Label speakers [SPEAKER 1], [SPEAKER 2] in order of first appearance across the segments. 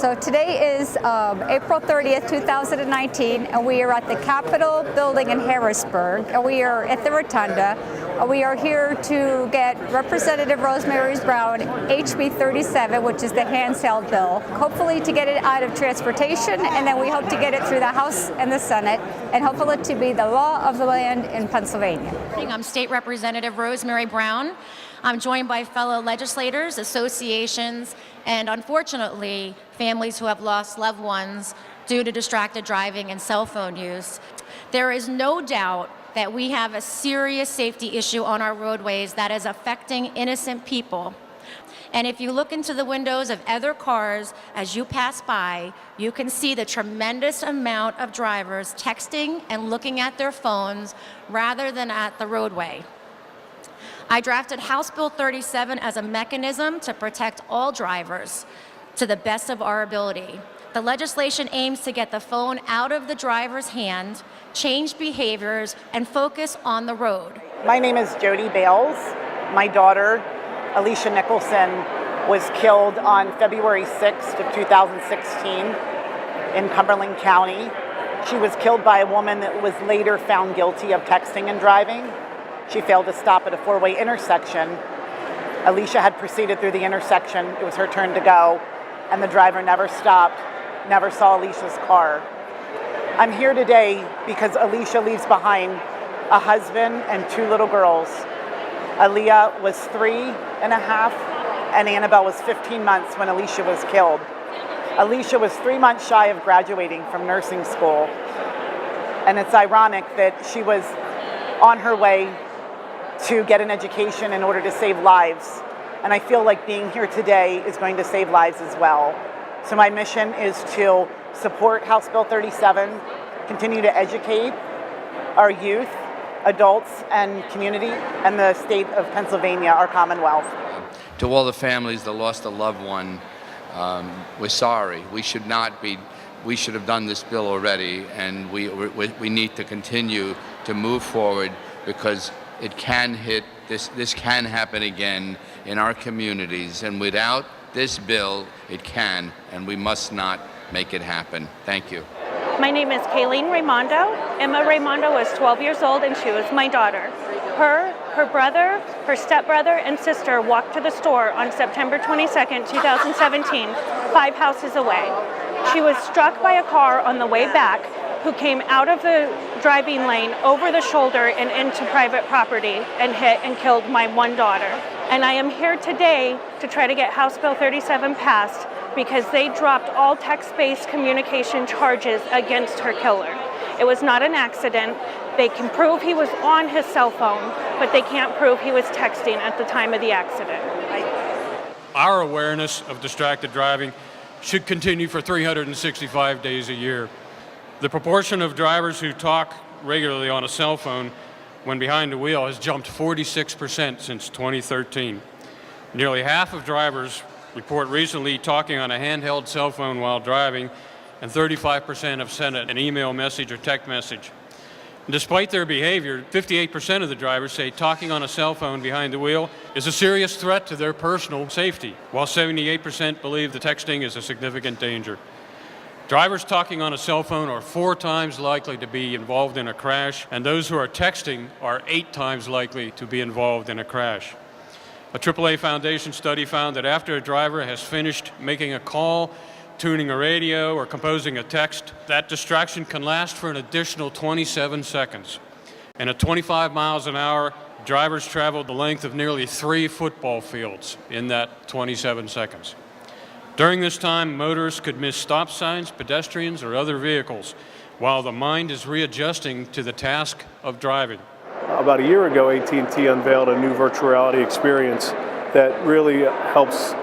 [SPEAKER 1] So today is April 30th, 2019, and we are at the Capitol building in Harrisburg, and we are at the Rotunda. We are here to get Representative Rosemary Brown HB 37, which is the handheld bill, hopefully to get it out of transportation, and then we hope to get it through the House and the Senate, and hopefully to be the law of the land in Pennsylvania.
[SPEAKER 2] I'm State Representative Rosemary Brown. I'm joined by fellow legislators, associations, and unfortunately, families who have lost loved ones due to distracted driving and cell phone use. There is no doubt that we have a serious safety issue on our roadways that is affecting innocent people. And if you look into the windows of other cars as you pass by, you can see the tremendous amount of drivers texting and looking at their phones rather than at the roadway. I drafted House Bill 37 as a mechanism to protect all drivers to the best of our ability. The legislation aims to get the phone out of the driver's hand, change behaviors, and focus on the road.
[SPEAKER 3] My name is Jody Bales. My daughter, Alicia Nicholson, was killed on February 6th of 2016 in Cumberland County. She was killed by a woman that was later found guilty of texting and driving. She failed to stop at a four-way intersection. Alicia had proceeded through the intersection. It was her turn to go, and the driver never stopped, never saw Alicia's car. I'm here today because Alicia leaves behind a husband and two little girls. Aaliyah was 3.5, and Annabelle was 15 months when Alicia was killed. Alicia was 3 months shy of graduating from nursing school, and it's ironic that she was on her way to get an education in order to save lives. And I feel like being here today is going to save lives as well. So my mission is to support House Bill 37, continue to educate our youth, adults, and community, and the state of Pennsylvania, our Commonwealth.
[SPEAKER 4] To all the families that lost a loved one, we're sorry. We should have done this bill already, and we need to continue to move forward because it can hit, this can happen again in our communities, and without this bill, it can, and we must not make it happen. Thank you.
[SPEAKER 5] My name is Eileen Raimondo. Emma Raimondo was 12 years old, and she was my daughter. Her brother, her stepbrother, and sister walked to the store on September 22nd, 2017, 5 houses away. She was struck by a car on the way back who came out of the driving lane over the shoulder and into private property and hit and killed my one daughter. And I am here today to try to get House Bill 37 passed because they dropped all text-based communication charges against her killer. It was not an accident. They can prove he was on his cell phone, but they can't prove he was texting at the time of the accident.
[SPEAKER 6] Our awareness of distracted driving should continue for 365 days a year. The proportion of drivers who talk regularly on a cell phone when behind the wheel has jumped 46% since 2013. Nearly half of drivers report recently talking on a handheld cell phone while driving, and 35% have sent an email message or text message. And despite their behavior, 58% of the drivers say talking on a cell phone behind the wheel is a serious threat to their personal safety, while 78% believe the texting is a significant danger. Drivers talking on a cell phone are 4 times likely to be involved in a crash, and those who are texting are 8 times likely to be involved in a crash. A AAA Foundation study found that after a driver has finished making a call, tuning a radio, or composing a text, that distraction can last for an additional 27 seconds. And at 25 miles an hour, drivers traveled the length of nearly 3 football fields in that 27 seconds. During this time, motorists could miss stop signs, pedestrians, or other vehicles, while the mind is readjusting to the task of driving.
[SPEAKER 7] About a year ago, AT&T unveiled a new virtual reality experience that really helps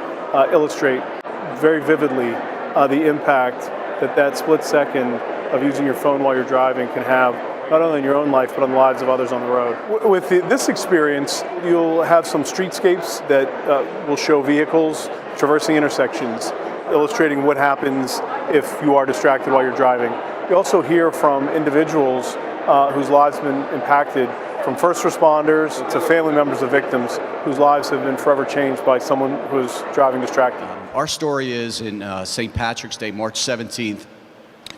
[SPEAKER 7] illustrate very vividly the impact that split second of using your phone while you're driving can have, not only in your own life, but on the lives of others on the road. With this experience, you'll have some streetscapes that will show vehicles traversing intersections, illustrating what happens if you are distracted while you're driving. You also hear from individuals whose lives have been impacted from first responders to family members of victims whose lives have been forever changed by someone who's driving distracted.
[SPEAKER 8] Our story is in St. Patrick's Day, March 17th,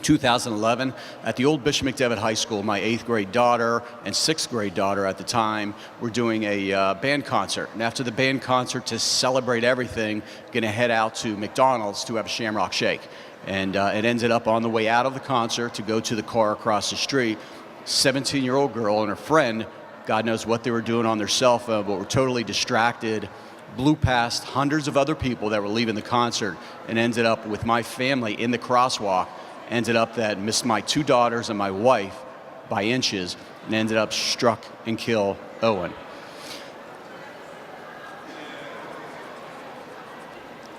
[SPEAKER 8] 2011, at the old Bishop McDevitt High School. My 8th grade daughter and 6th grade daughter at the time were doing a band concert. And after the band concert, to celebrate everything, going to head out to McDonald's to have a Shamrock Shake. And it ended up on the way out of the concert to go to the car across the street. 17-year-old girl and her friend, God knows what they were doing on their cell phone, but were totally distracted, blew past hundreds of other people that were leaving the concert, and ended up with my family in the crosswalk. Ended up that missed my 2 daughters and my wife by inches, and ended up struck and kill Owen.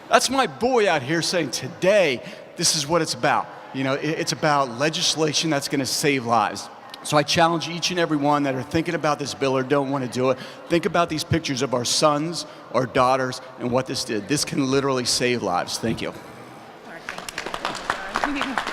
[SPEAKER 8] That's my boy out here saying today, this is what it's about. You know, it's about legislation that's going to save lives. So I challenge each and every one that are thinking about this bill or don't want to do it, think about these pictures of our sons, our daughters, and what this did. This can literally save lives. Thank you.
[SPEAKER 9] Thank you.